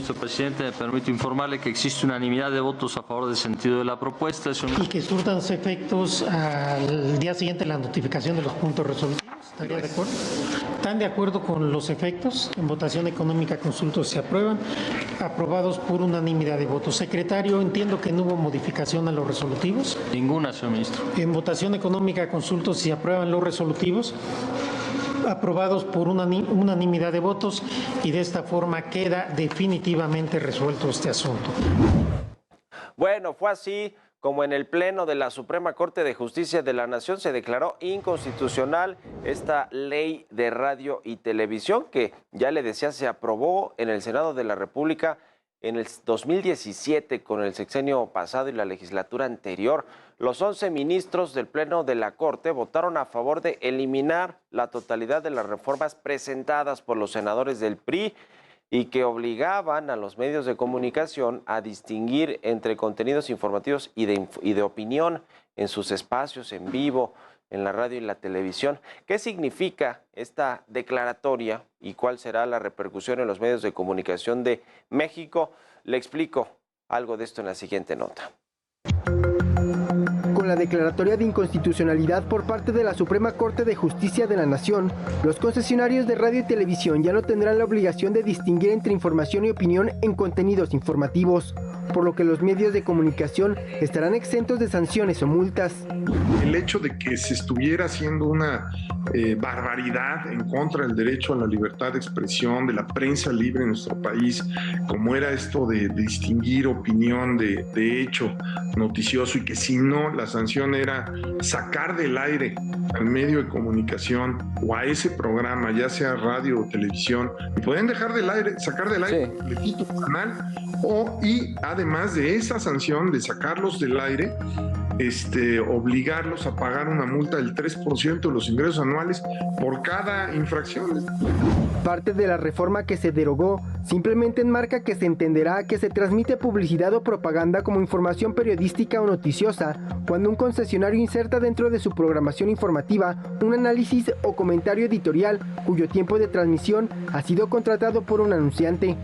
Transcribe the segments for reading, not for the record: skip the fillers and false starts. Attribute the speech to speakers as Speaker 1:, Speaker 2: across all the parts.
Speaker 1: ministro presidente. Me permito informarle que existe unanimidad de votos a favor del sentido de la propuesta.
Speaker 2: Y que surtan los efectos al día siguiente la notificación de los puntos resolutivos. ¿Estaría de acuerdo? ¿Están de acuerdo con los efectos? En votación económica consultos se aprueban, aprobados por unanimidad de votos. Secretario, entiendo que no hubo modificación a los resolutivos.
Speaker 1: Ninguna, señor ministro.
Speaker 2: En votación económica consultos se aprueban los resolutivos, aprobados por unanimidad de votos, y de esta forma queda definitivamente resuelto este asunto.
Speaker 3: Bueno, fue así como en el Pleno de la Suprema Corte de Justicia de la Nación se declaró inconstitucional esta ley de radio y televisión que, ya le decía, se aprobó en el Senado de la República en el 2017 con el sexenio pasado y la legislatura anterior. Los 11 ministros del Pleno de la Corte votaron a favor de eliminar la totalidad de las reformas presentadas por los senadores del PRI y que obligaban a los medios de comunicación a distinguir entre contenidos informativos y de opinión en sus espacios en vivo, en la radio y la televisión. ¿Qué significa esta declaratoria y cuál será la repercusión en los medios de comunicación de México? Le explico algo de esto en la siguiente nota.
Speaker 4: Con la declaratoria de inconstitucionalidad por parte de la Suprema Corte de Justicia de la Nación, los concesionarios de radio y televisión ya no tendrán la obligación de distinguir entre información y opinión en contenidos informativos, por lo que los medios de comunicación estarán exentos de sanciones o multas.
Speaker 5: El hecho de que se estuviera haciendo una barbaridad en contra del derecho a la libertad de expresión, de la prensa libre en nuestro país, como era esto de distinguir opinión de hecho noticioso, y que si no, la sanción era sacar del aire al medio de comunicación o a ese programa, ya sea radio o televisión, y pueden dejar del aire, sacar del aire, sí, le quito un canal, y además de esa sanción de sacarlos del aire, obligarlos a pagar una multa del 3% de los ingresos anuales por cada infracción.
Speaker 4: Parte de la reforma que se derogó simplemente enmarca que se entenderá que se transmite publicidad o propaganda como información periodística o noticiosa cuando un concesionario inserta dentro de su programación informativa un análisis o comentario editorial cuyo tiempo de transmisión ha sido contratado por un anunciante.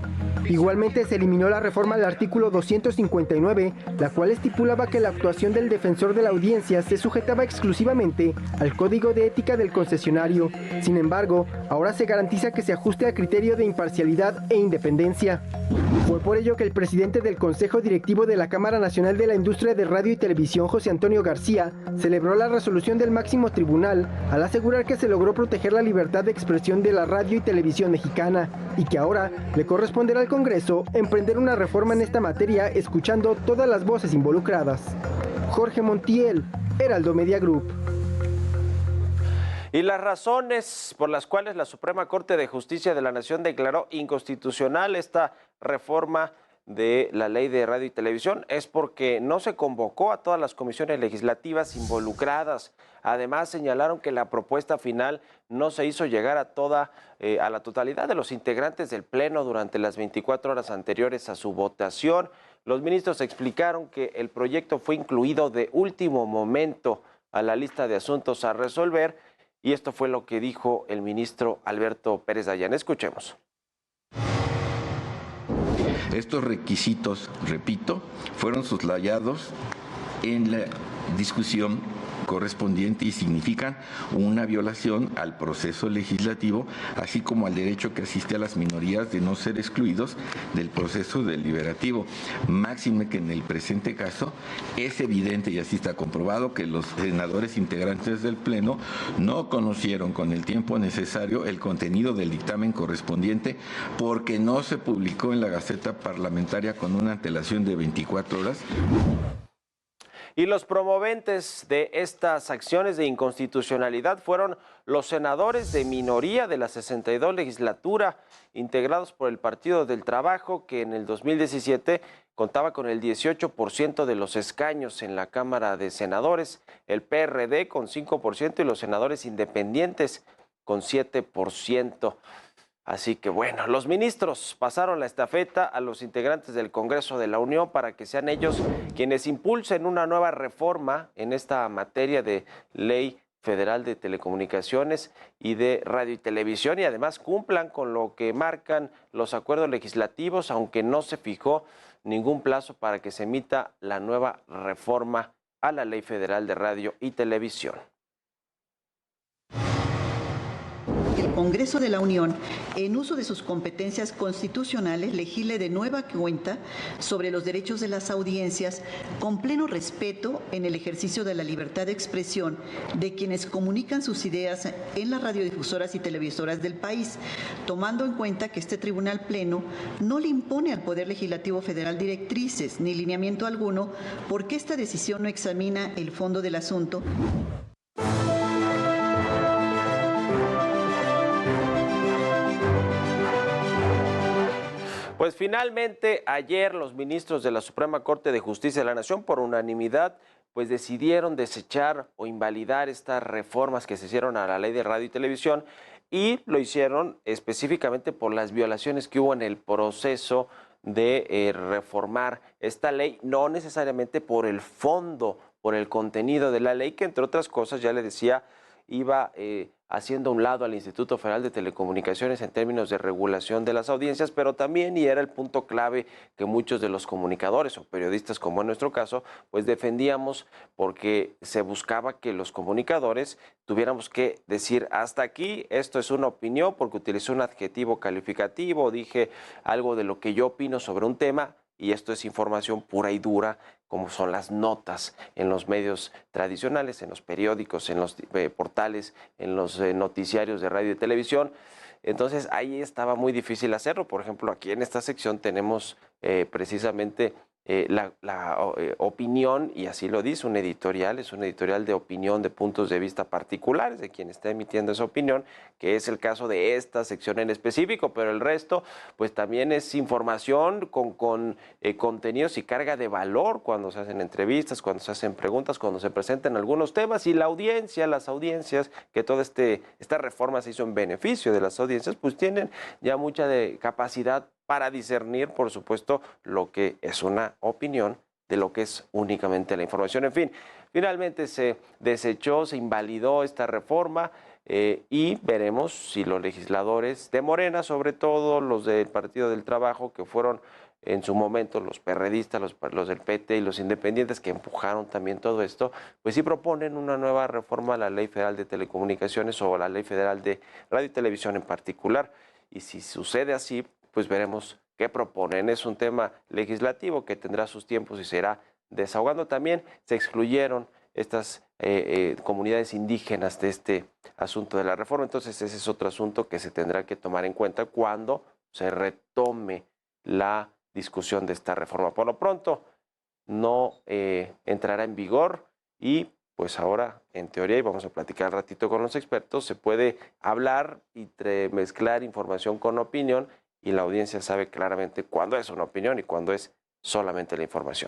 Speaker 4: Igualmente se eliminó la reforma al artículo 259, la cual estipulaba que la actuación del defensor de la audiencia se sujetaba exclusivamente al código de ética del concesionario. Sin embargo, ahora se garantiza que se ajuste a criterio de imparcialidad e independencia. Fue por ello que el presidente del Consejo Directivo de la Cámara Nacional de la Industria de Radio y Televisión, José Antonio García, celebró la resolución del máximo tribunal al asegurar que se logró proteger la libertad de expresión de la radio y televisión mexicana y que ahora le corresponderá al Congreso emprender una reforma en esta materia escuchando todas las voces involucradas. Jorge Montiel, Heraldo Media Group.
Speaker 3: Y las razones por las cuales la Suprema Corte de Justicia de la Nación declaró inconstitucional esta reforma de la Ley de Radio y Televisión es porque no se convocó a todas las comisiones legislativas involucradas. Además, señalaron que la propuesta final no se hizo llegar a la totalidad de los integrantes del Pleno durante las 24 horas anteriores a su votación. Los ministros explicaron que el proyecto fue incluido de último momento a la lista de asuntos a resolver, y esto fue lo que dijo el ministro Alberto Pérez Dayán. Escuchemos.
Speaker 6: Estos requisitos, repito, fueron soslayados en la discusión correspondiente y significan una violación al proceso legislativo, así como al derecho que asiste a las minorías de no ser excluidos del proceso deliberativo. Máxime que en el presente caso es evidente, y así está comprobado, que los senadores integrantes del Pleno no conocieron con el tiempo necesario el contenido del dictamen correspondiente porque no se publicó en la Gaceta Parlamentaria con una antelación de 24 horas.
Speaker 3: Y los promoventes de estas acciones de inconstitucionalidad fueron los senadores de minoría de la 62 legislatura, integrados por el Partido del Trabajo, que en el 2017 contaba con el 18% de los escaños en la Cámara de Senadores, el PRD con 5% y los senadores independientes con 7%. Así que bueno, los ministros pasaron la estafeta a los integrantes del Congreso de la Unión para que sean ellos quienes impulsen una nueva reforma en esta materia de ley Federal de Telecomunicaciones y de Radio y Televisión, y además cumplan con lo que marcan los acuerdos legislativos, aunque no se fijó ningún plazo para que se emita la nueva reforma a la Ley Federal de Radio y Televisión.
Speaker 7: El Congreso de la Unión, en uso de sus competencias constitucionales, legisle de nueva cuenta sobre los derechos de las audiencias con pleno respeto en el ejercicio de la libertad de expresión de quienes comunican sus ideas en las radiodifusoras y televisoras del país, tomando en cuenta que este Tribunal Pleno no le impone al Poder Legislativo Federal directrices ni lineamiento alguno, porque esta decisión no examina el fondo del asunto.
Speaker 3: Pues finalmente ayer los ministros de la Suprema Corte de Justicia de la Nación por unanimidad pues decidieron desechar o invalidar estas reformas que se hicieron a la Ley de Radio y Televisión, y lo hicieron específicamente por las violaciones que hubo en el proceso de reformar esta ley, no necesariamente por el fondo, por el contenido de la ley, que entre otras cosas, ya le decía, iba haciendo a un lado al Instituto Federal de Telecomunicaciones en términos de regulación de las audiencias, pero también, y era el punto clave que muchos de los comunicadores o periodistas, como en nuestro caso, pues defendíamos, porque se buscaba que los comunicadores tuviéramos que decir hasta aquí, esto es una opinión, porque utilicé un adjetivo calificativo, dije algo de lo que yo opino sobre un tema, y esto es información pura y dura, como son las notas en los medios tradicionales, en los periódicos, en los portales, en los noticiarios de radio y televisión. Entonces ahí estaba muy difícil hacerlo. Por ejemplo, aquí en esta sección tenemos precisamente la opinión, y así lo dice un editorial, es un editorial de opinión, de puntos de vista particulares de quien está emitiendo esa opinión, que es el caso de esta sección en específico, pero el resto pues también es información con contenidos y carga de valor cuando se hacen entrevistas, cuando se hacen preguntas, cuando se presentan algunos temas, y la audiencia, las audiencias, que toda esta reforma se hizo en beneficio de las audiencias, pues tienen ya mucha capacidad para discernir, por supuesto, lo que es una opinión de lo que es únicamente la información. En fin, finalmente se desechó, se invalidó esta reforma, y veremos si los legisladores de Morena, sobre todo los del Partido del Trabajo, que fueron en su momento los perredistas, los del PT y los independientes, que empujaron también todo esto, pues sí proponen una nueva reforma a la Ley Federal de Telecomunicaciones o a la Ley Federal de Radio y Televisión en particular. Y si sucede así, pues veremos qué proponen. Es un tema legislativo que tendrá sus tiempos y se irá desahogando. También se excluyeron estas comunidades indígenas de este asunto de la reforma. Entonces ese es otro asunto que se tendrá que tomar en cuenta cuando se retome la discusión de esta reforma. Por lo pronto no entrará en vigor, y pues ahora, en teoría, y vamos a platicar un ratito con los expertos, se puede hablar y mezclar información con opinión, y la audiencia sabe claramente cuándo es una opinión y cuándo es solamente la información.